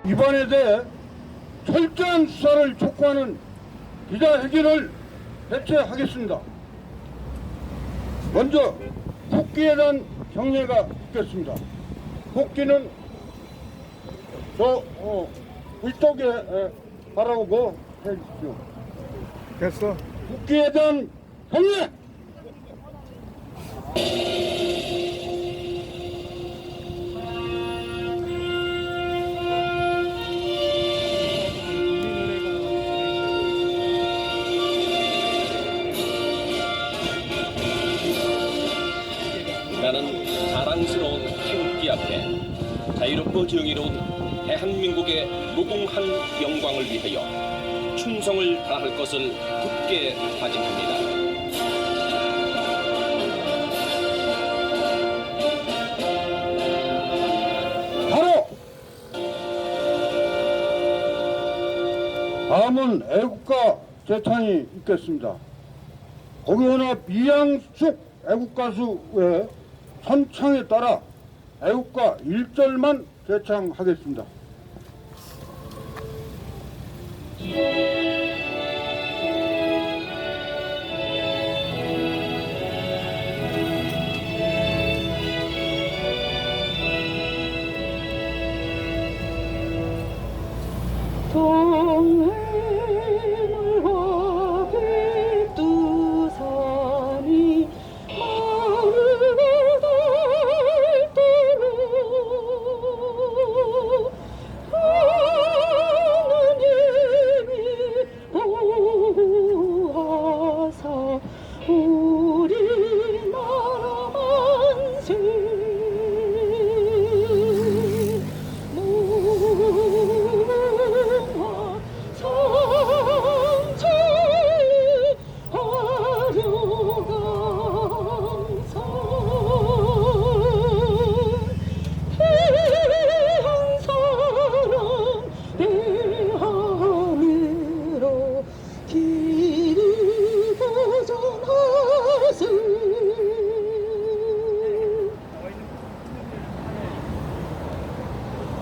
이번에 대해 철저한 수사를 촉구하는 기자회견을 개최하겠습니다. 먼저 국기에 대한 경례가 있겠습니다. 국기는 저 위쪽에 바라보고 해주십시오. 됐어. 국기에 대한 경례! 나는 자랑스러운 태극기 앞에 자유롭고 정의로운 대한민국의 무궁한 영광을 위하여 충성을 다할 것을 굳게 다짐합니다. 바로 다음은 애국가 제창이 있겠습니다. 고교연합 이양숙 애국가수의 선창에 따라 애국가 1절만 제창하겠습니다. 동해물화백 두산이 마음을 닳도록 하느님이 보호하사 우리나라 만세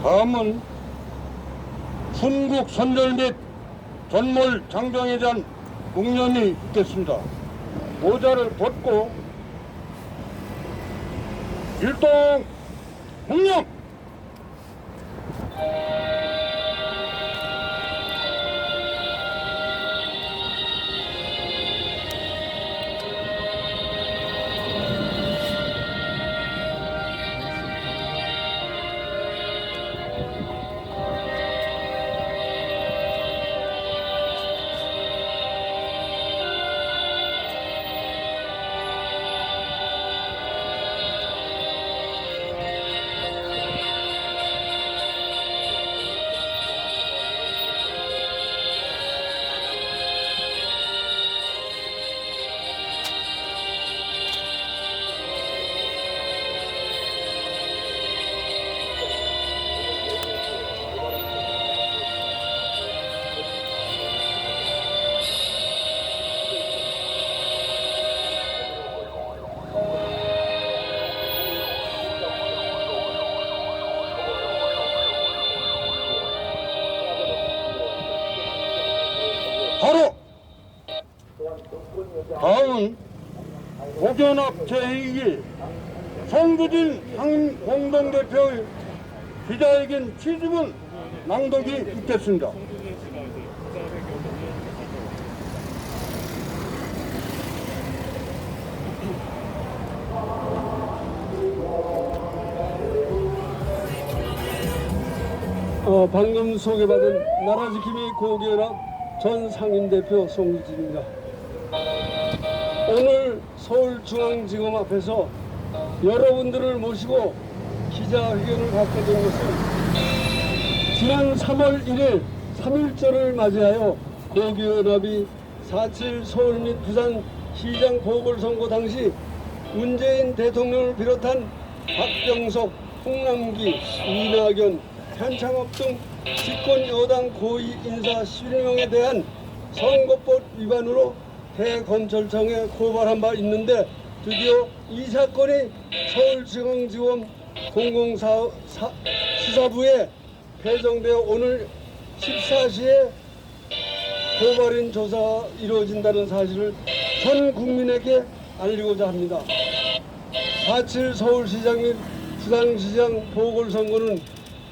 다음은 순국 선절 및 전몰 장정에 대한 공연이 있겠습니다. 모자를 벗고 일동 공명! 바로 다음은 고교연합 제2기 송규진 상임 공동대표의 기자회견 취지문 낭독이 있겠습니다. 방금 소개받은 나라지킴이 고교연합 전 상임대표 송규진입니다. 오늘 서울중앙지검 앞에서 여러분들을 모시고 기자회견을 갖게 된 것은 지난 3월 1일 3.1절을 맞이하여 고교연합이 4.7 서울 및 부산 시장 보궐선거 당시 문재인 대통령을 비롯한 박병석, 홍남기, 이낙연, 현창업 등 집권 여당 고위 인사 11명에 대한 선거법 위반으로 대검찰청에 고발한 바 있는데 드디어 이 사건이 서울중앙지검 공공수사부에 배정되어 오늘 14시에 고발인 조사가 이루어진다는 사실을 전 국민에게 알리고자 합니다. 4.7 서울시장 및 부산시장 보궐선거는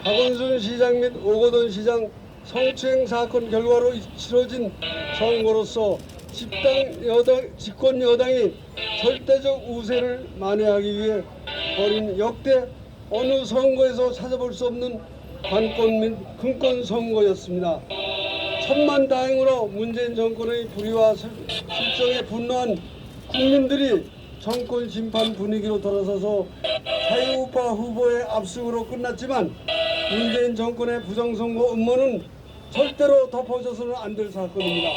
박원순 시장 및 오거돈 시장 성추행 사건 결과로 치러진 선거로서 집권 여당이 절대적 우세를 만회하기 위해 벌인 역대 어느 선거에서 찾아볼 수 없는 관권 및 금권 선거였습니다. 천만다행으로 문재인 정권의 불의와 실정에 분노한 국민들이 정권 심판 분위기로 돌아서서 자유우파 후보의 압승으로 끝났지만 문재인 정권의 부정선거 음모는 절대로 덮어져서는 안 될 사건입니다.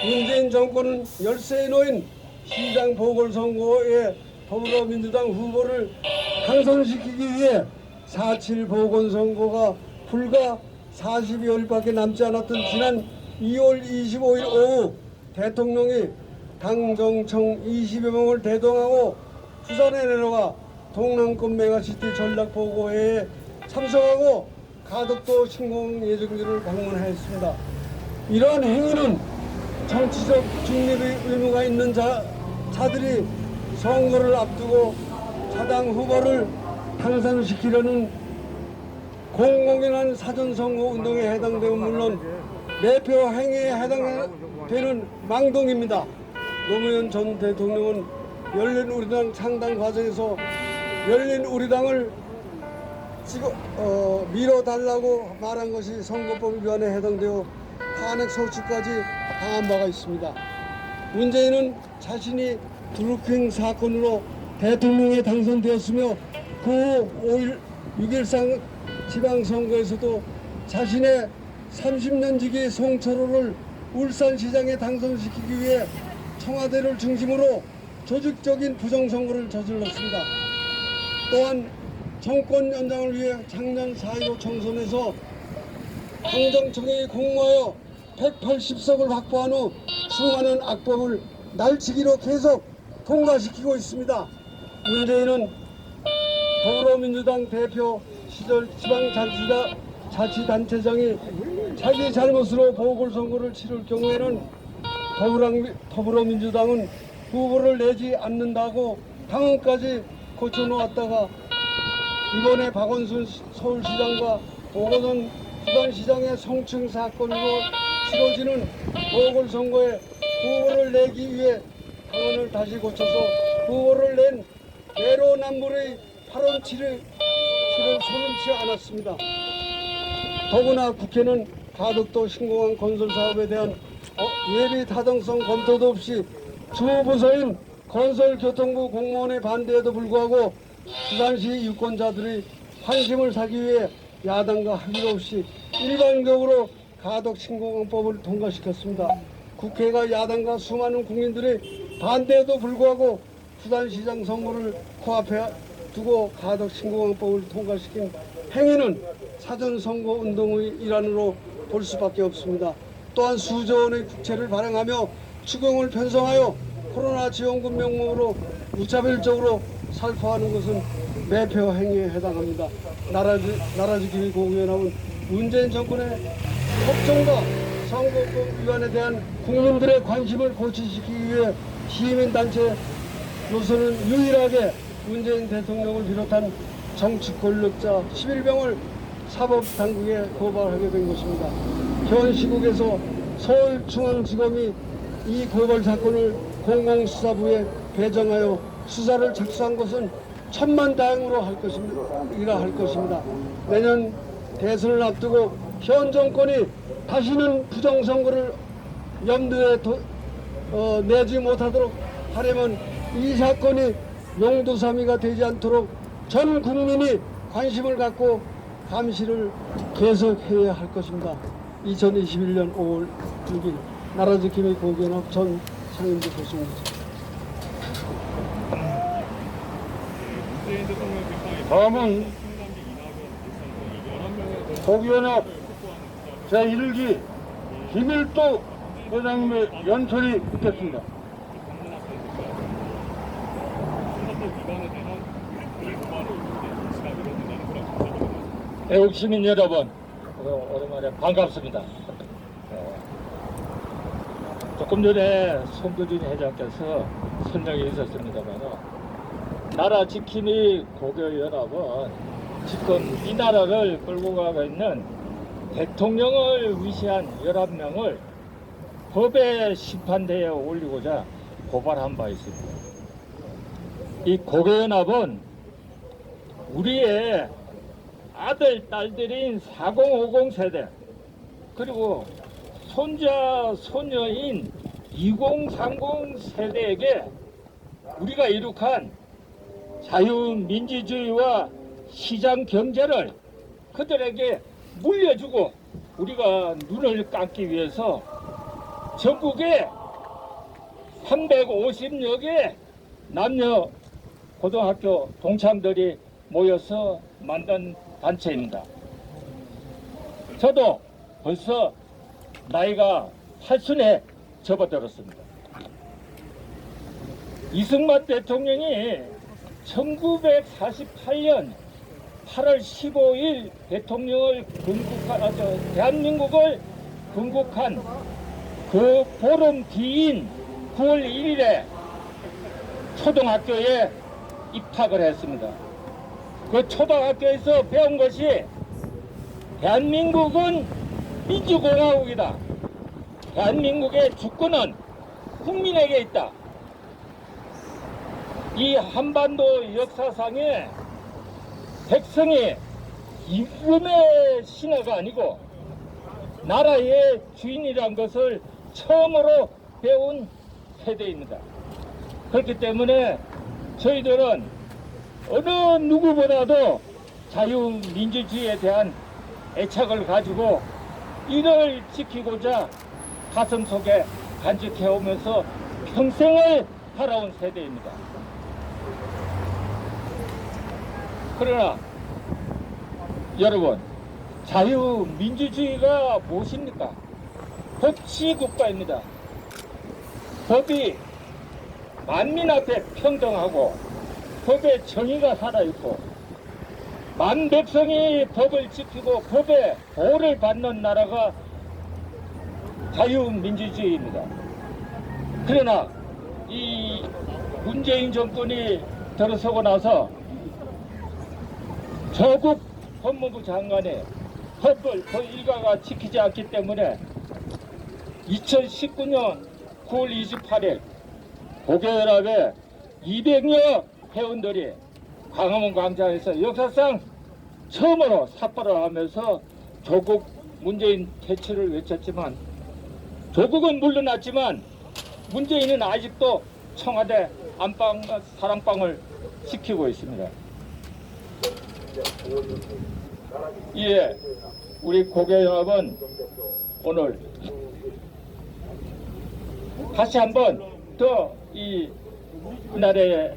문재인 정권은 열세에 놓인 시장 보궐선거에 더불어민주당 후보를 당선시키기 위해 4.7 보궐선거가 불과 40여일밖에 남지 않았던 지난 2월 25일 오후 대통령이 당정청 20여 명을 대동하고 부산에 내려가 동남권 메가시티 전략보고회에 참석하고 가덕도 신공 예정지를 방문했습니다. 이러한 행위는 정치적 중립의 의무가 있는 자들이 선거를 앞두고 자당 후보를 당선시키려는 공공연한 사전선거 운동에 해당되면 물론 매표 행위에 해당되는 망동입니다. 노무현 전 대통령은 열린우리당 창당 과정에서 열린우리당을 밀어달라고 말한 것이 선거법 위반에 해당되어 탄핵 소추까지 당한 바가 있습니다. 문재인은 자신이 드루킹 사건으로 대통령에 당선되었으며 그 후 6.13 지방선거에서도 자신의 30년 지기 송철호를 울산시장에 당선시키기 위해 청와대를 중심으로 조직적인 부정선거를 저질렀습니다. 또한 정권 연장을 위해 작년 4.15 총선에서 당정청이 공모하여 180석을 확보한 후 수많은 악법을 날치기로 계속 통과시키고 있습니다. 문재인은 더불어민주당 대표 시절 지방자치단체장이 자기 잘못으로 보궐선거를 치를 경우에는 더불어민주당은 후보를 내지 않는다고 당헌까지 고쳐놓았다가 이번에 박원순 서울시장과 오거돈 부산시장의 성추행 사건으로 치러지는 보궐선거에 후보를 내기 위해 당헌을 다시 고쳐서 후보를 낸 내로남불의 8원 7을 서슴지 않았습니다. 더구나 국회는 가덕도 신공항 건설 사업에 대한 예비 타당성 검토도 없이 주부서인 건설교통부 공무원의 반대에도 불구하고 부산시 유권자들의 환심을 사기 위해 야당과 합의 없이 일반적으로 가덕 신공항법을 통과시켰습니다. 국회가 야당과 수많은 국민들의 반대에도 불구하고 부산시장 선거를 코앞에 두고 가덕 신공항법을 통과시킨 행위는 사전선거 운동의 일환으로 볼 수밖에 없습니다. 또한 수조 원의 국채를 발행하며 추경을 편성하여 코로나 지원금 명목으로 무차별적으로 살포하는 것은 매표 행위에 해당합니다. 나라 지킴이 공연하면 문재인 정권의 협정과 선거법 위반에 대한 국민들의 관심을 고취시키기 위해 시민단체로서는 유일하게 문재인 대통령을 비롯한 정치 권력자 11명을 사법당국에 고발하게 된 것입니다. 현 시국에서 서울중앙지검이 이 고발 사건을 공공수사부에 배정하여 수사를 착수한 것은 천만다행으로 할 것입니다. 내년 대선을 앞두고 현 정권이 다시는 부정선거를 염두에 내지 못하도록 하려면 이 사건이 용두사미가 되지 않도록 전 국민이 관심을 갖고 감시를 계속해야 할 것입니다. 2021년 5월 6일 나라지킴이 고기연합 전 상임부 교수입니다. 다음은 고기연합 제1기 김일도 회장님의 연설이 있겠습니다. 애국 시민 여러분, 오랜만에 반갑습니다. 조금 전에 송도준 회장께서 설명이 있었습니다만, 나라 지킴이 고교연합은 지금 이 나라를 끌고 가고 있는 대통령을 위시한 11명을 법의 심판대에 올리고자 고발한 바 있습니다. 이 고교연합은 우리의 아들, 딸들인 4050 세대, 그리고 손자, 손녀인 2030 세대에게 우리가 이룩한 자유민주주의와 시장 경제를 그들에게 물려주고 우리가 눈을 감기 위해서 전국에 350여 개 남녀 고등학교 동창들이 모여서 만든 단체입니다. 저도 벌써 나이가 80에 접어들었습니다. 이승만 대통령이 1948년 8월 15일 대통령을 대한민국을 건국한 그 보름 뒤인 9월 1일에 초등학교에 입학을 했습니다. 그 초등학교에서 배운 것이 대한민국은 민주공화국이다. 대한민국의 주권은 국민에게 있다. 이 한반도 역사상에 백성이 임금의 신하가 아니고 나라의 주인이란 것을 처음으로 배운 세대입니다. 그렇기 때문에 저희들은 어느 누구보다도 자유민주주의에 대한 애착을 가지고 이를 지키고자 가슴속에 간직해오면서 평생을 살아온 세대입니다. 그러나 여러분, 자유민주주의가 무엇입니까? 법치국가입니다. 법이 만민 앞에 평등하고 법의 정의가 살아있고 만 백성이 법을 지키고 법의 보호를 받는 나라가 자유민주주의입니다. 그러나 이 문재인 정권이 들어서고 나서 조국 법무부 장관이 법을 그 일가가 지키지 않기 때문에 2019년 9월 28일 고교연합의 200여 회원들이 광화문 광장에서 역사상 처음으로 삿발을 하면서 조국 문재인 퇴출을 외쳤지만 조국은 물러났지만 문재인은 아직도 청와대 안방 사랑방을 지키고 있습니다. 이에 우리 고교연합은 오늘 다시 한번 더 이 나라의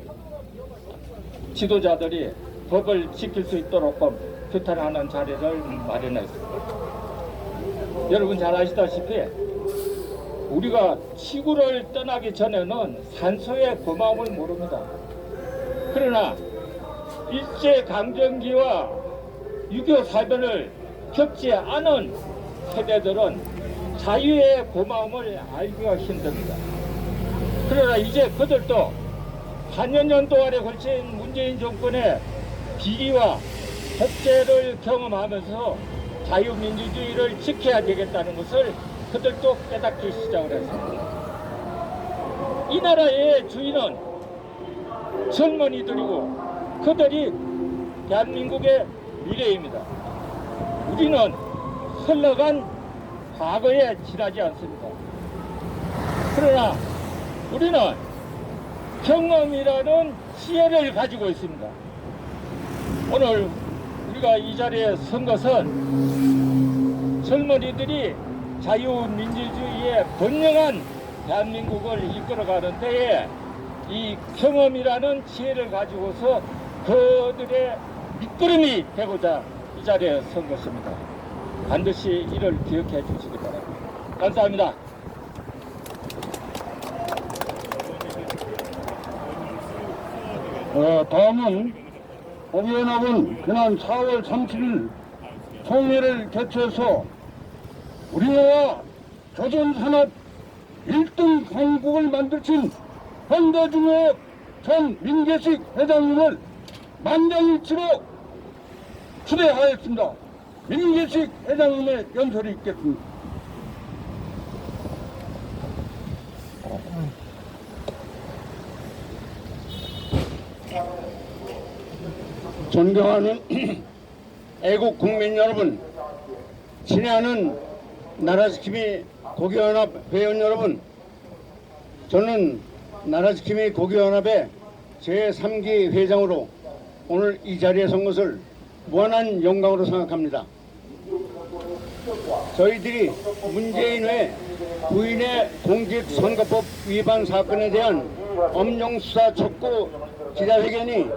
지도자들이 법을 지킬 수 있도록 규탄하는 자리를 마련했습니다. 여러분 잘 아시다시피 우리가 지구를 떠나기 전에는 산소의 고마움을 모릅니다. 그러나 일제강점기와 6.25 사변을 겪지 않은 세대들은 자유의 고마움을 알기가 힘듭니다. 그러나 이제 그들도 4년 동안에 걸친 문재인 정권의 비리와 독재를 경험하면서 자유민주주의를 지켜야 되겠다는 것을 그들도 깨닫기 시작을 했습니다. 이 나라의 주인은 젊은이들이고 그들이 대한민국의 미래입니다. 우리는 흘러간 과거에 지나지 않습니다. 그러나 우리는 경험이라는 지혜를 가지고 있습니다. 오늘 우리가 이 자리에 선 것은 젊은이들이 자유민주주의의 번영한 대한민국을 이끌어가는 데에 이 경험이라는 지혜를 가지고서 그들의 밑거름이 되고자 이 자리에 선 것입니다. 반드시 이를 기억해 주시기 바랍니다. 감사합니다. 다음은 고교연합은 지난 4월 30일 총회를 개최해서 우리나라 조선산업 1등 강국을 만들신 현대중공업 전 민계식 회장님을 만장일치로 추대하였습니다. 민계식 회장님의 연설이 있겠습니다. 존경하는 애국 국민 여러분, 친애하는 나라지킴이 고기연합 회원 여러분, 저는 나라지킴이 고기연합의 제3기 회장으로 오늘 이 자리에 선 것을 무한한 영광으로 생각합니다. 저희들이 문재인 외 부인의 공직선거법 위반 사건에 대한 엄정수사 촉구 기자회견이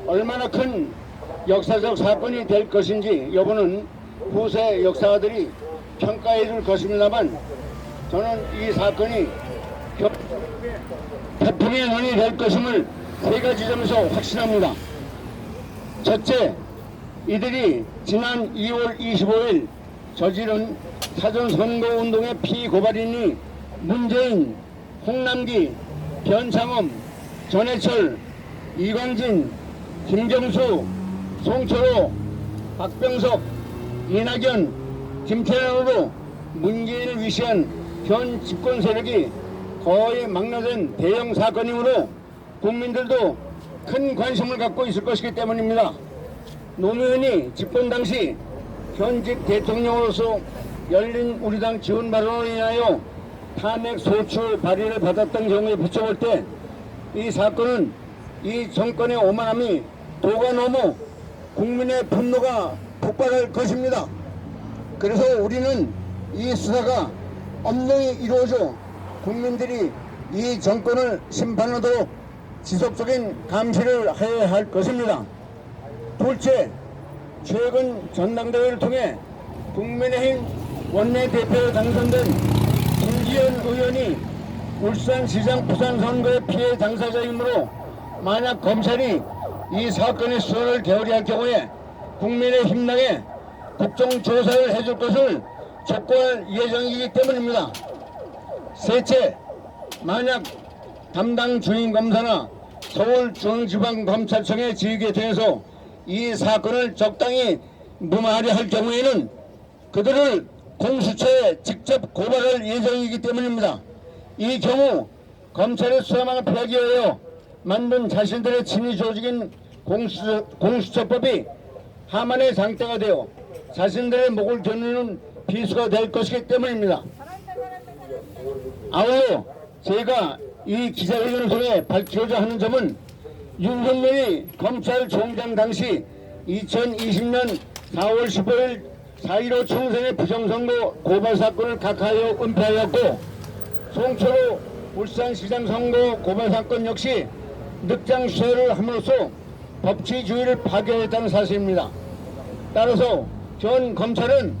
얼마나 큰 역사적 사건이 될 것인지 여부는 후세 역사가들이 평가해 줄 것입니다만, 저는 이 사건이 태풍의 눈이 될 것임을 세 가지 점에서 확신합니다. 첫째, 이들이 지난 2월 25일 저지른 사전선거운동의 피고발인이 문재인, 홍남기, 변창흠, 전해철, 이광진, 김경수, 송철호, 박병석, 이낙연, 김태현으로 문재인을 위시한 현 집권 세력이 거의 망라된 대형 사건이므로 국민들도 큰 관심을 갖고 있을 것이기 때문입니다. 노무현이 집권 당시 현직 대통령으로서 열린 우리당 지원 발언으로 인하여 탄핵 소추 발의를 받았던 경우에 비춰볼 때 이 사건은 이 정권의 오만함이 도가 넘어 국민의 분노가 폭발할 것입니다. 그래서 우리는 이 수사가 엄정히 이루어져 국민들이 이 정권을 심판하도록 지속적인 감시를 해야 할 것입니다. 둘째, 최근 전당대회를 통해 국민의힘 원내대표에 당선된 김기현 의원이 울산시장 부산선거의 피해 당사자이므로 만약 검찰이 이 사건의 수사를 게을리할 경우에 국민의힘당에 국정조사를 해줄 것을 촉구할 예정이기 때문입니다. 셋째, 만약 담당 주임검사나 서울중앙지방검찰청의 지휘에 대해서 이 사건을 적당히 무마하려 할 경우에는 그들을 공수처에 직접 고발할 예정이기 때문입니다. 이 경우 검찰의 수사망을 피하기 위하여 만든 자신들의 친위 조직인 공수처법이 하만의 장대가 되어 자신들의 목을 겨누는 비수가 될 것이기 때문입니다. 아울러 제가 이 기자회견을 통해 밝히고자 하는 점은 윤석열이 검찰총장 당시 2020년 4월 15일 4.15 총선의 부정선거 고발사건을 각하여 은폐하였고, 송철호 울산시장 선거 고발사건 역시 늑장 수사를 함으로써 법치주의를 파괴했다는 사실입니다. 따라서 전 검찰은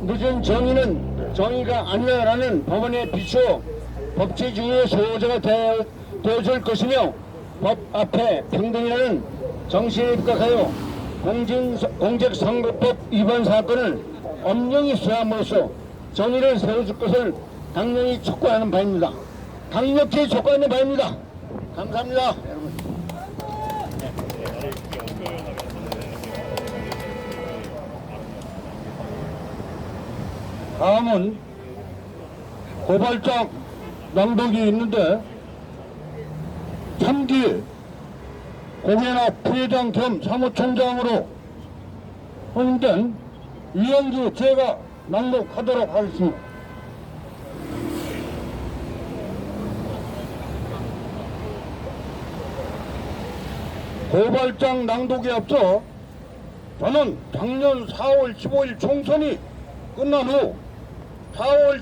늦은 정의는 정의가 아니라는 법원에 비추어 법치주의의 소호자가 되어줄 것이며, 법 앞에 평등이라는 정신에 입각하여 공직선거법 위반 사건을 엄정히 수사함으로써 정의를 세워줄 것을 강력히 촉구하는 바입니다. 강력히 촉구하는 바입니다. 감사합니다. 여러분. 다음은 고발장 낭독이 있는데, 3기 고기연합 부회장 겸 사무총장으로 선임된 이현주 제가 낭독하도록 하겠습니다. 고발장 낭독에 앞서 저는 작년 4월 15일 총선이 끝난 후 4월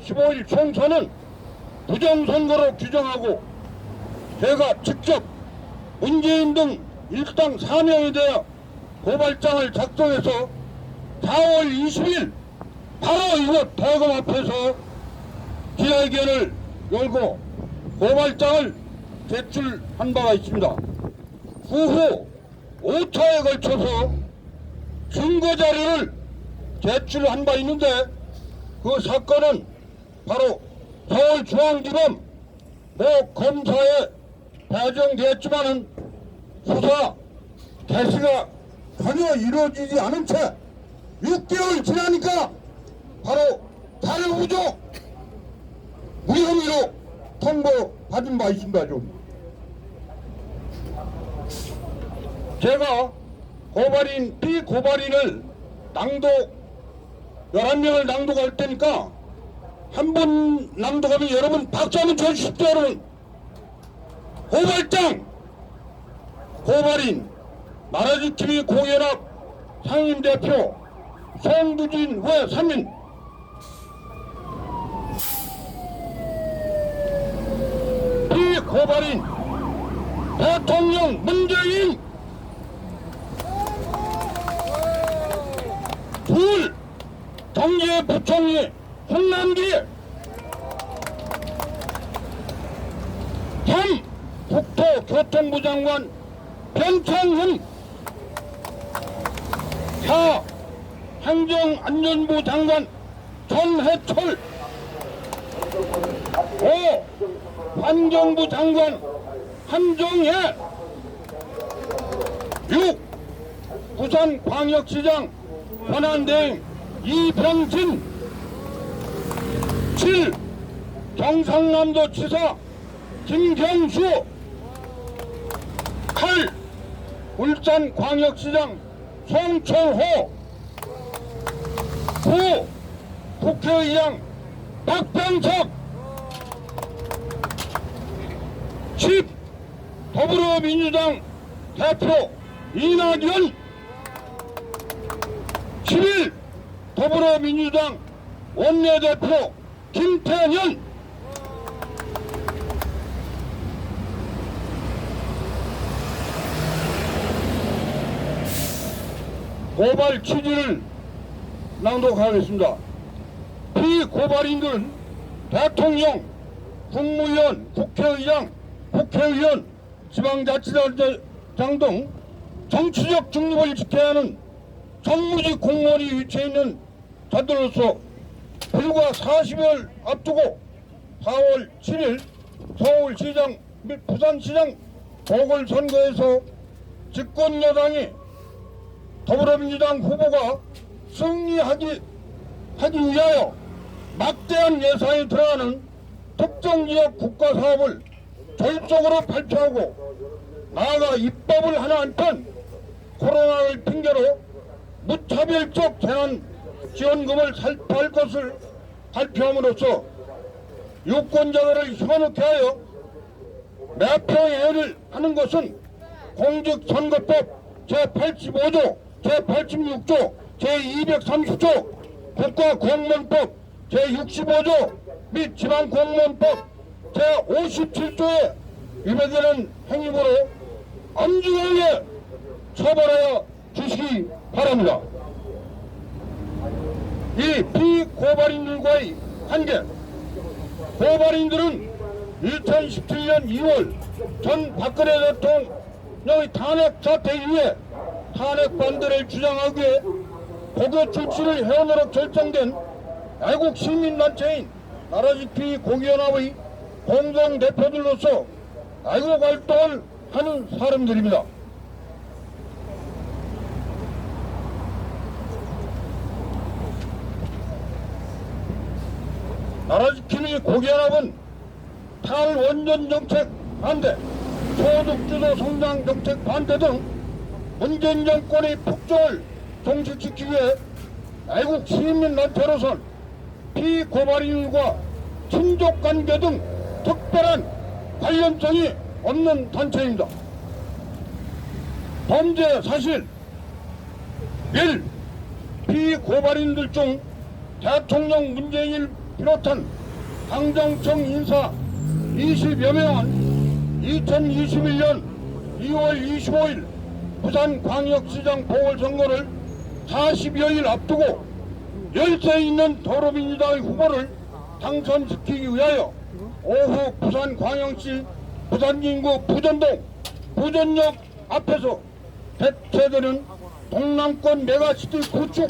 15일 총선은 부정선거로 규정하고 제가 직접 문재인 등 일당 4명에 대해 고발장을 작성해서 4월 20일 바로 이곳 대검 앞에서 기자회견을 열고 고발장을 제출한 바가 있습니다. 후후 5차에 걸쳐서 증거자료를 제출한 바 있는데 그 사건은 바로 서울중앙지검 모 검사에 배정되었지만은 수사 개시가 전혀 이루어지지 않은 채 6개월 지나니까 바로 탈우조 우리 혐의로 통보받은 바 있습니다. 좀 제가 고발인 비고발인을 낭독 11명을 낭독할 테니까 한 번 낭독하면 여러분 박수 한번 쳐주십시오. 여러분 고발장 고발인 나라지킴이 공연합 상임대표 송두진 회 3인 비고발인 대통령 문재인 둘 경제부총리 홍남기 3 국토교통부 장관 변창흠 4 행정안전부 장관 전해철 5 환경부 장관 한정혜 6 부산광역시장 권한대행 이병진 7 경상남도지사 김경수 8 울산광역시장 송철호 9 국회의장 박병석 10 더불어민주당 대표 이낙연 11 더불어민주당 원내대표 김태년 고발 취지를 낭독하겠습니다. 비고발인들은 대통령, 국무위원, 국회의장, 국회의원, 지방자치단체장 등 정치적 중립을 지켜야 하는 정무직 공무원이 위치해 있는 자들로서 불과 40일 앞두고 4월 7일 서울시장 및 부산시장 보궐선거에서 집권여당이 더불어민주당 후보가 승리하기 위하여 막대한 예산이 들어가는 특정지역 국가사업을 조직적으로 발표하고 나아가 입법을 하는 한편 코로나를 핑계로 무차별적 재난지원금을 살포할 것을 발표함으로써 유권자들을 힘어넣게 하여 매표행위를 하는 것은 공직선거법 제85조, 제86조, 제230조, 국가공무원법 제65조 및 지방공무원법 제57조에 위배되는 행위로 엄중하게 처벌하여 주시기 바랍니다. 이 비고발인들과의 관계, 고발인들은 2017년 2월 전 박근혜 대통령의 탄핵 사태 이후에 탄핵 반대를 주장하기 위해 고교 출신을 회원으로 결정된 애국 시민단체인 나라지킴이 공연합의 공동대표들로서 애국 활동을 하는 사람들입니다. 나라지킴이 고기연합은 탈원전 정책 반대, 소득주도 성장 정책 반대 등 문재인 정권의 폭정을 종식시키기 위해 애국 시민단체로선 피고발인과 친족관계 등 특별한 관련성이 없는 단체입니다. 범죄 사실 1. 피고발인들 중 대통령 문재인을 비롯한 당정청 인사 20여 명은 2021년 2월 25일 부산광역시장 보궐선거를 40여일 앞두고 열세 있는 더불어민주당의 후보를 당선시키기 위하여 오후 부산광역시 부산진구 부전동 부전역 앞에서 개최되는 동남권 메가시티 구축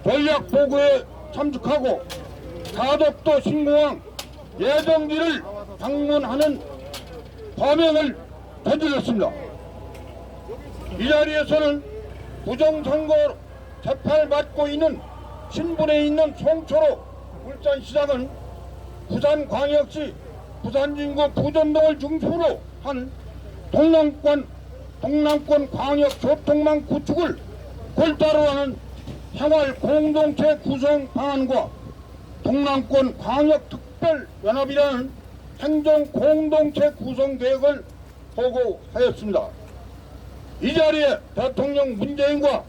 전략보고에 참석하고 가덕도 신공항 예정지를 방문하는 범행을 저질렀습니다. 이 자리에서는 부정선거 재판을 받고 있는 신분에 있는 송초로 울산시장은 부산광역시 부산진구 부전동을 중심으로 한 동남권 광역교통망 구축을 골자로 하는 생활 공동체 구성 방안과 동남권 광역특별연합이라는 행정 공동체 구성 계획을 보고하였습니다. 이 자리에 대통령 문재인과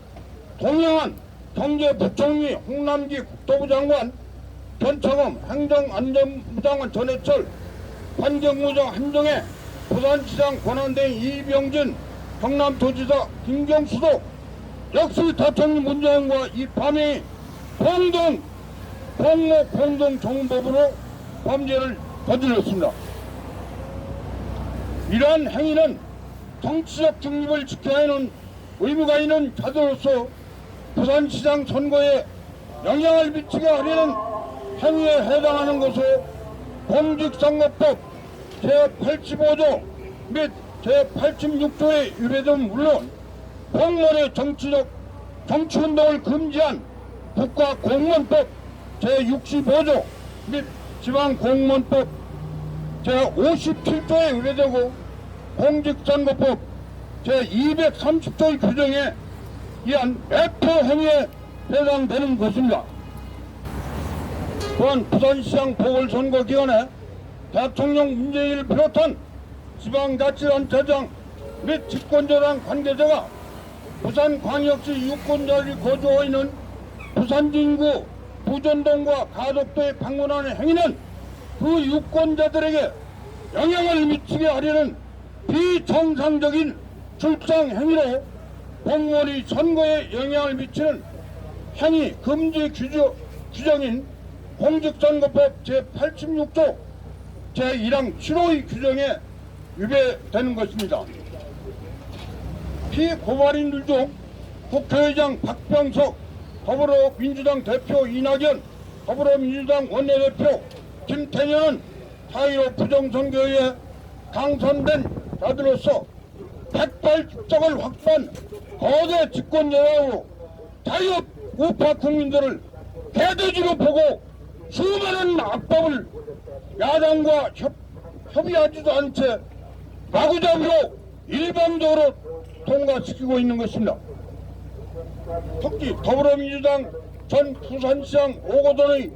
동행한 경제부총리 홍남기 국토부 장관, 변창흠 행정안전부 장관 전해철, 환경부장 한정혜, 부산시장 권한대행 이병진, 경남도지사 김경수도 역시 대통령 문재인과 이 밤에 공동정법으로 범죄를 저질렀습니다. 이러한 행위는 정치적 중립을 지켜야 하는 의무가 있는 자들로서 부산시장 선거에 영향을 미치게 하려는 행위에 해당하는 것으로 공직선거법 제85조 및 제86조에 위배된 물론 공무원의 정치운동을 금지한 국가공무원법 제65조 및 지방공무원법 제57조에 위배되고 공직선거법 제230조의 규정에 의한 매표 행위에 해당되는 것입니다. 또한 부산시장 보궐선거 기간에 대통령 문재인을 비롯한 지방자치단체장 및 집권여당 관계자가 부산광역시 유권자들이 거주하고 있는 부산진구 부전동과 가덕도에 방문하는 행위는 그 유권자들에게 영향을 미치게 하려는 비정상적인 출장 행위로 공무원이 선거에 영향을 미치는 행위 금지 규정인 공직선거법 제86조 제1항 7호의 규정에 위배되는 것입니다. 피고발인들 중 국회의장 박병석, 더불어민주당 대표 이낙연, 더불어민주당 원내대표 김태년은 4.15 부정선거에 당선된 자들로서 백발적을 확보한 거대 집권여당으로 자유 우파 국민들을 개돼지로 보고 수많은 악법을 야당과 협의하지도 않은 채 마구잡이로 일방적으로 통과시키고 있는 것입니다. 특히 더불어민주당 전 부산시장 오거돈의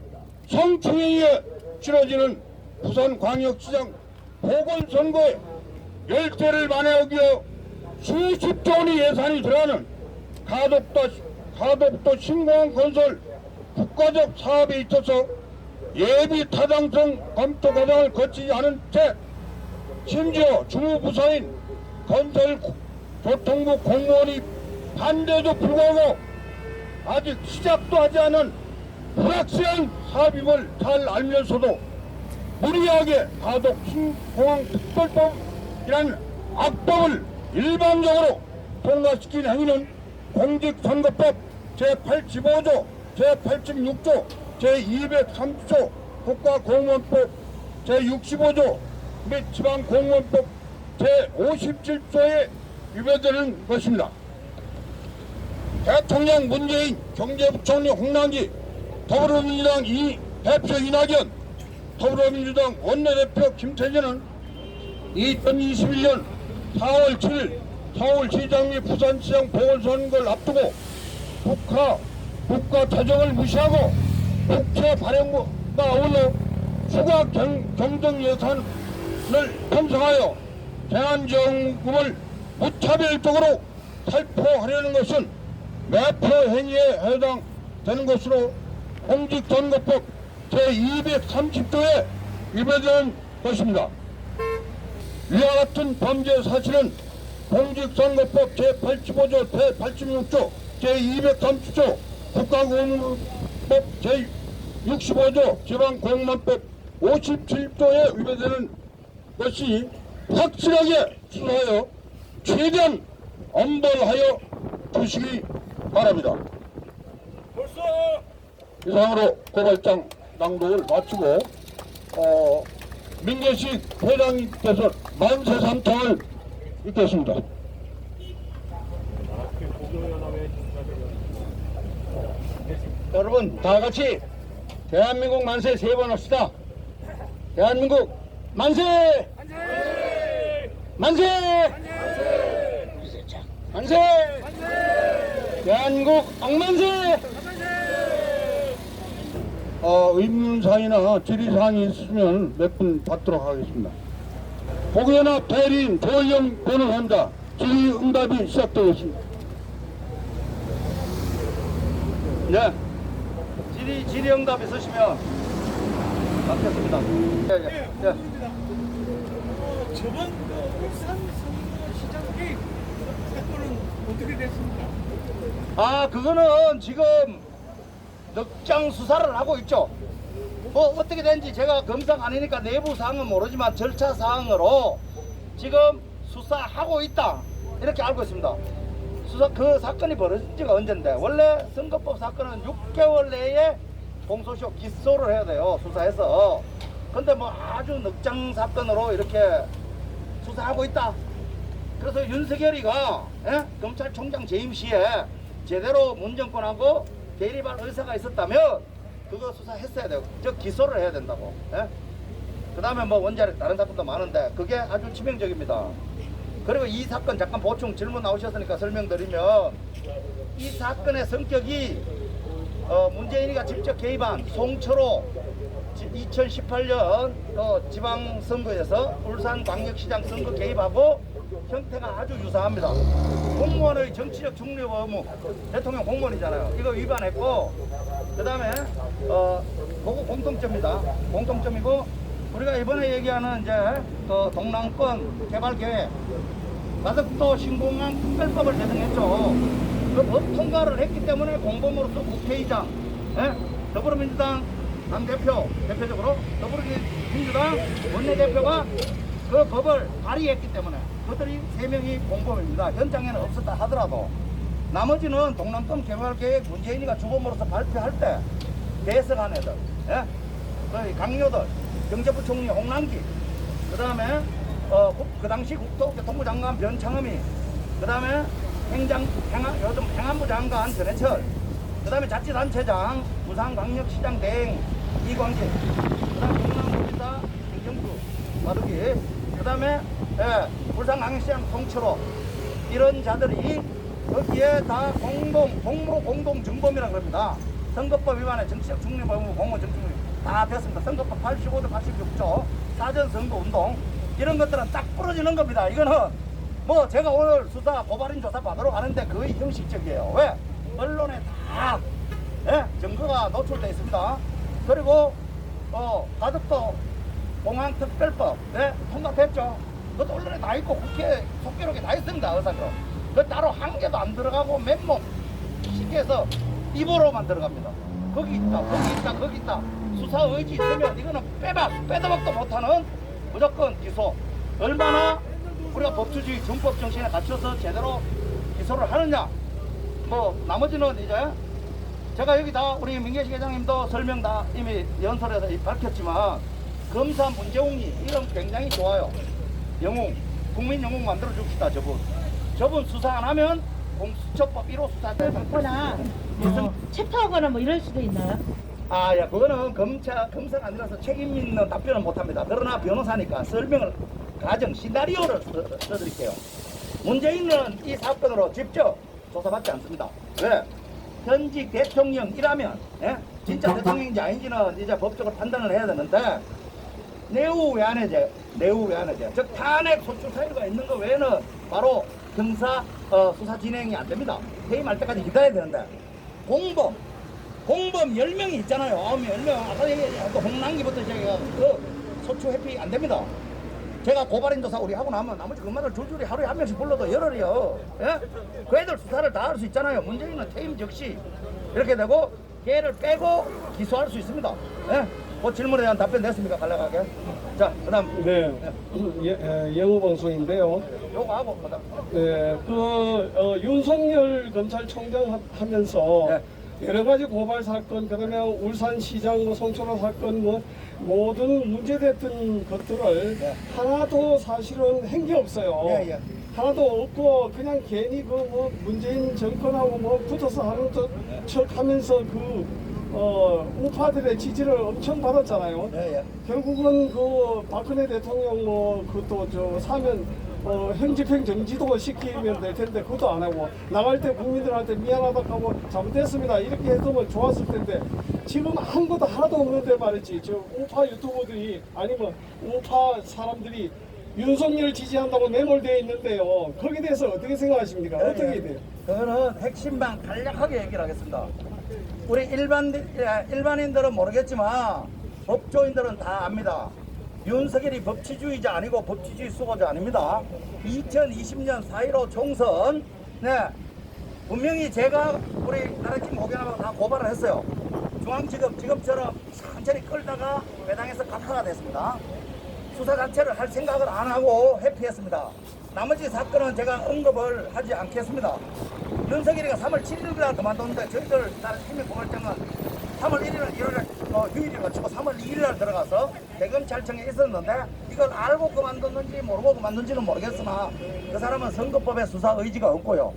성추행에 치러지는 부산광역시장 보궐선거에 열대를 만회하기위해 수십조 원의 예산이 들어가는 가덕도 신공항 건설 국가적 사업에 있어서 예비 타당성 검토 과정을 거치지 않은 채 심지어 주무부서인 건설교통부 공무원이 반대도 불구하고 아직 시작도 하지 않은 불확실한 사업임을 잘 알면서도 무리하게 가덕 신공항 특별법이라는 악법을 일방적으로 통과시킨 행위는 공직선거법 제85조, 제86조, 제230조, 국가공무원법 제65조 및 지방공무원법 제57조에 위배되는 것입니다. 대통령 문재인, 경제부총리 홍남기, 더불어민주당 대표 이낙연, 더불어민주당 원내대표 김태년은 2021년 4월 7일 서울시장 및 부산시장 보궐선거를 앞두고 국가 재정을 무시하고 국회 발행과 아울러 추가 경정 예산을 편성하여 재난지원금을 무차별적으로 살포하려는 것은 매표 행위에 해당되는 것으로 공직선거법 제230조에 위배되는 것입니다. 이와 같은 범죄 사실은 공직선거법 제85조, 제86조, 제230조, 국가공무원법 제65조, 지방공무원법 57조에 위배되는 것이 확실하게 수사하여 최대한 엄벌하여 주시기 바랍니다. 벌써 이상으로 고발장 낭독을 마치고 민계식 회장님께서 만세 삼창을 읽겠습니다. 여러분 다 같이 대한민국 만세 세 번 합시다. 대한민국 만세! 만세! 만세! 대한민국 억만세! 의문사항이나 질의사항이 있으면 몇 분 받도록 하겠습니다. 복연합 대리인 조영 변호사입니다. 질의응답이 시작되겠습니다. 네. 질의응답 있으시면 받겠습니다. 예. 저번 울산 시장 개입 사건은 어떻게 됐습니까? 그거는 지금 넉장 수사를 하고 있죠. 뭐 어떻게 된지 제가 검사가 아니니까 내부 사항은 모르지만 절차 사항으로 지금 수사하고 있다 이렇게 알고 있습니다. 그 사건이 벌어진 지가 언젠데 원래 선거법 사건은 6개월 내에 공소시효 기소를 해야 돼요. 수사해서. 근데 뭐 아주 넉장 사건으로 이렇게 수사하고 있다. 그래서 윤석열이가 검찰총장 재임 시에 제대로 문정권하고 대립할 의사가 있었다면 그거 수사했어야 돼요. 즉 기소를 해야 된다고. 그 다음에 뭐 원자력 다른 사건도 많은데 그게 아주 치명적입니다. 그리고 이 사건 잠깐 보충 질문 나오셨으니까 설명드리면 이 사건의 성격이 문재인이가 직접 개입한 송철호 2018년 지방선거에서 울산광역시장 선거 개입하고 형태가 아주 유사합니다. 공무원의 정치적 중립 의무, 대통령 공무원이잖아요. 이거 위반했고 그 다음에 그거 공통점이다. 공통점이고 우리가 이번에 얘기하는 이제 동남권 개발 계획 가덕도 신공항 특별법을 제정했죠. 그 법 통과를 했기 때문에 공범으로서 국회의장, 더불어민주당 당대표, 대표적으로 더불어민주당 원내대표가 그 법을 발의했기 때문에 그들이 3명이 공범입니다. 현장에는 없었다 하더라도 나머지는 동남권 개발계획 문재인이가 주범으로서 발표할 때 대서관 애들, 강요들, 경제부총리 홍남기, 그 다음에 그 당시 국토교통부 장관 변창흠이, 그 다음에 요즘 행안부 장관 전해철, 그 다음에 자치단체장 부산광역시장 대행 이광재, 그 다음에 경남도지사 김경주 마두기, 그 다음에 울산광역시장 송철호, 이런 자들이 거기에 다 공모 중범이라고 합니다. 선거법 위반에 정치적 중립 의무 공모 정치 중립 다 됐습니다. 선거법 85조 86조 사전선거운동 이런 것들은 딱 부러지는 겁니다. 이거는 뭐 제가 오늘 수사 고발인 조사 받으러 가는데 거의 형식적이에요. 왜? 언론에 다 증거가 노출되어 있습니다. 그리고 가덕도 공항특별법 통과됐죠. 그것도 언론에 다 있고 국회 속기록에 다 있습니다. 의사표. 그 따로 한 개도 안 들어가고 맨몸 시계에서 입으로만 들어갑니다. 거기 있다. 수사 의지 있으면 이거는 빼도 박도 못하는 무조건 기소. 얼마나 우리가 법치주의 준법 정신에 갖춰서 제대로 기소를 하느냐. 뭐 나머지는 이제 제가 여기 다 우리 민계식 회장님도 설명 다 이미 연설에서 밝혔지만 검사 문재웅이 이름 굉장히 좋아요. 영웅, 국민 영웅 만들어 줍시다. 저분 수사 안 하면 공수처법 1호 수사 때 받거나 챕터하거나 뭐 이럴 수도 있나요? 그거는 검사가 아니라서 책임 있는 답변은 못합니다. 그러나 변호사니까 설명을 시나리오를 써드릴게요. 문재인은 이 사건으로 직접 조사받지 않습니다. 왜? 현직 대통령이라면 진짜 대통령인지 아닌지는 이제 법적으로 판단을 해야 되는데 내후 외환해제, 즉 탄핵 소추 사유가 있는 거 외에는 바로 형사 수사 진행이 안 됩니다. 퇴임할 때까지 기다려야 되는데 공범 10명이 있잖아요. 10명. 아까 얘기한 홍남기부터 제가 그 소추 회피 안 됩니다. 제가 고발인 조사 우리 하고 나면 나머지 그만을 줄줄이 하루에 한 명씩 불러도 열흘이요. 그 애들 수사를 다 할 수 있잖아요. 문재인은 퇴임 즉시 이렇게 되고 걔를 빼고 기소할 수 있습니다. 그 질문에 대한 답변 됐습니까? 간략하게. 자, 그 다음. 네. 영어방송인데요. 요거 하고, 그 다음. 네. 윤석열 검찰총장 하면서 네. 여러 가지 고발 사건, 그다음에 울산시장 뭐 송철호 사건 뭐 모든 문제됐던 것들을 하나도 사실은 한 게 없어요. 하나도 없고 그냥 괜히 그 뭐 문재인 정권하고 뭐 붙어서 하는 척하면서 그 우파들의 지지를 엄청 받았잖아요. 결국은 그 박근혜 대통령 뭐 그것도 저 사면 형집행 정지도 시키면 될 텐데 그것도 안 하고 나갈 때 국민들한테 미안하다고 하고 잘못했습니다 이렇게 해두면 좋았을 텐데 지금 한 것도 하나도 없는데 말이지. 저 우파 유튜버들이 아니면 우파 사람들이 윤석열 지지한다고 매몰되어 있는데요. 거기에 대해서 어떻게 생각하십니까? 어떻게 해야 돼요? 그거는 핵심만 간략하게 얘기를 하겠습니다. 우리 일반인들은 모르겠지만 법조인들은 다 압니다. 윤석열이 법치주의자 아니고 법치주의 수호자 아닙니다. 2020년 4.15 총선 분명히 제가 우리 나라팀 오견하고 다 고발을 했어요. 지금처럼 천천히 끌다가 배당에서 각하가 됐습니다. 수사 자체를 할 생각을 안 하고 회피했습니다. 나머지 사건은 제가 언급을 하지 않겠습니다. 윤석열이가 3월 7일 날 그만뒀는데 저희들 나라팀의 고발장은 3월 1일, 1일 휴일을 거치고 3월 2일 날 들어가서 대검찰청에 있었는데 이걸 알고 그만뒀는지 모르고 그만둔지는 모르겠으나 그 사람은 선거법에 수사 의지가 없고요.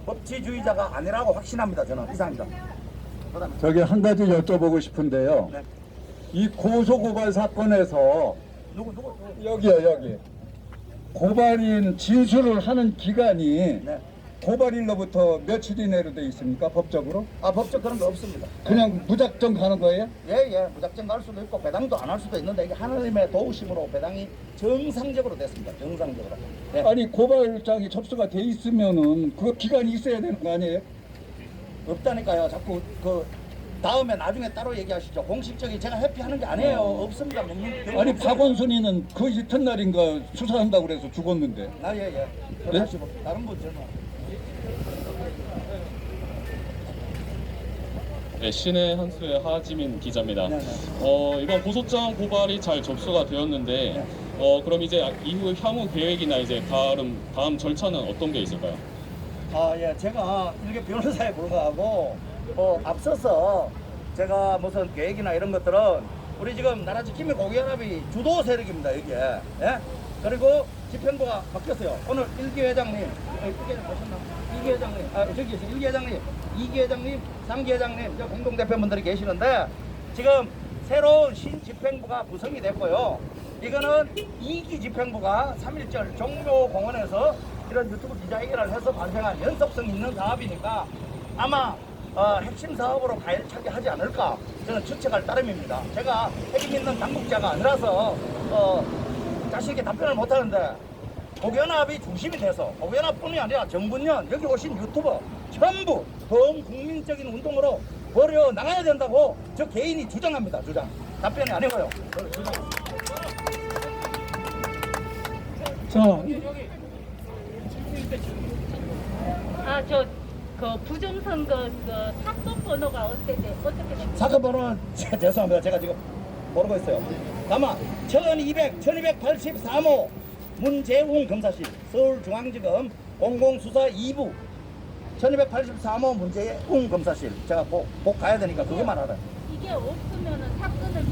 법치주의자가 아니라고 확신합니다. 저는 이상입니다. 저기 한 가지 여쭤보고 싶은데요. 네. 이 고소고발 사건에서 누구? 여기요 여기 고발인 진술을 하는 기간이 네. 고발일로부터 며칠 이내로 돼 있습니까 법적으로? 법적 그런 거 없습니다. 그냥 무작정 가는 거예요? 예, 무작정 갈 수도 있고 배당도 안 할 수도 있는데 이게 하나님의 도우심으로 배당이 정상적으로 됐습니다. 정상적으로. 예. 아니 고발장이 접수가 돼 있으면은 그 기간이 있어야 되는 거 아니에요? 없다니까요. 자꾸 그 다음에 나중에 따로 얘기하시죠. 공식적인 제가 회피하는 게 아니에요. 없습니다. 아니 박원순이는 그 이튿날인가 수사한다고 그래서 죽었는데. 예. 네? 하시고 다른 분 전화. 네, 신의 한수의 하지민 기자입니다. 이번 고소장 고발이 잘 접수가 되었는데, 그럼 이제 이후 향후 계획이나 이제 다음 절차는 어떤 게 있을까요? 제가 일개 변호사에 불과하고 앞서서 제가 무슨 계획이나 이런 것들은 우리 지금 나라지킴이 고기연합이 주도 세력입니다. 여기에. 예? 그리고 집행부가 바뀌었어요. 오늘 1기 회장님, 1기 회장 보셨나? 2기 회장님, 저기 계세요. 1기 회장님, 2기 회장님, 3기 회장님, 저 공동대표분들이 계시는데 지금 새로운 신집행부가 구성이 됐고요. 이거는 2기 집행부가 3.1절 종묘공원에서 이런 유튜브 기자회견을 해서 발생한 연속성 있는 사업이니까 아마 핵심 사업으로 가열차게 하지 않을까 저는 추측할 따름입니다. 제가 책임 있는 당국자가 아니라서 자신 있게 답변을 못하는데 고기연합이 중심이 돼서 고기연합뿐이 아니라 정분년 여기 오신 유튜버 전부 더 국민적인 운동으로 벌여 나가야 된다고 저 개인이 주장합니다. 주장. 답변이 아니고요. 주장. 자, 그 부정선거 그 사건 번호가 어떻게 됩니까? 사건 번호는 죄송합니다. 제가 지금 모르고 있어요. 다만 1283호 문재웅 검사실 서울중앙지검 공공수사 2부 1283호 문재웅 검사실 제가 꼭 가야 되니까 그것만 알아요. 이게 없으면은 사건을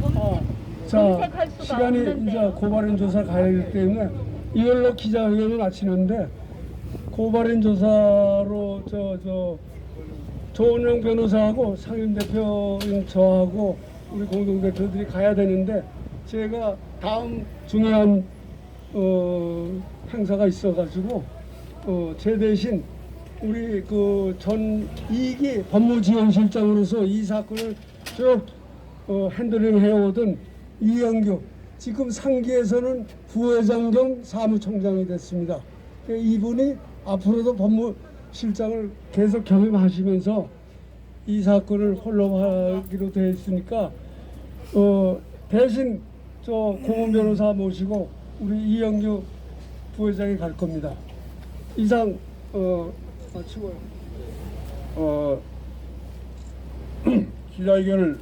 자, 검색할 수가 시간이 없는데요. 이제 고발인 조사 가야 되기 때문에 이걸로 기자회견을 마치는데 고발인 조사로 조은영 변호사하고 상임대표인 저하고 우리 공동대표들이 가야 되는데 제가 다음 중요한 행사가 있어가지고 제 대신 우리 그 전 2기 법무지원실장으로서 이 사건을 쭉 핸들링 해오던 이영규 지금 상기에서는 부회장 겸 사무총장이 됐습니다. 이분이 앞으로도 법무실장을 계속 겸임하시면서 이 사건을 홀로하기로 되어 있으니까 대신 저 고문 변호사 모시고 우리 이영규 부회장이 갈 겁니다. 이상 마치고요. 기자회견을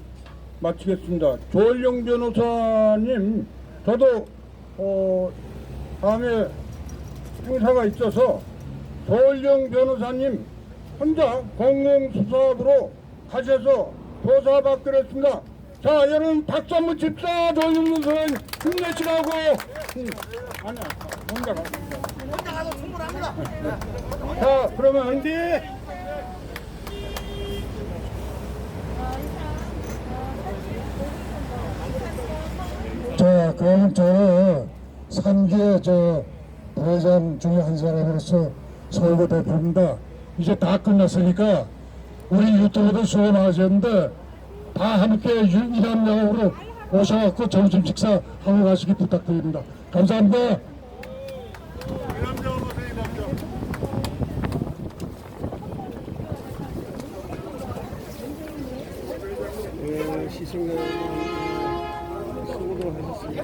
마치겠습니다. 조일영 변호사님, 저도 다음에 행사가 있어서 조일영 변호사님 혼자 공공수사업으로 하셔서 조사받기로 했습니다. 자, 여러분 박수 한번 칩시다. 노영민 선생 힘내시라고. 아니야, 혼자 가. 혼자 가도 충분합니다. 자, 그러면 자, 그러면 저 3기의 부회장 중에 한 사람으로서 서울고 대표입니다. 이제 다 끝났으니까 우리 유튜브도 수고 많으셨는데 다 함께 일함양으로 오셔갖고 점심 식사 하고 가시기 부탁드립니다. 감사합니다. 시승을 수고도 하셨습니다.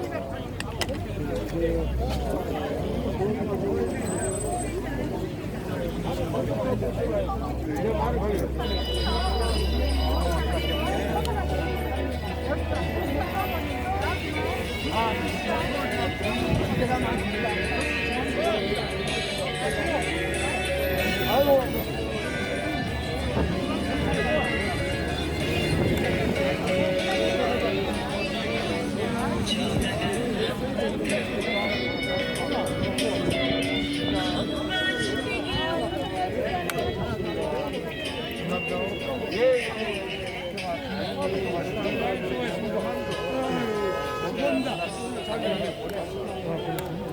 감사합니다.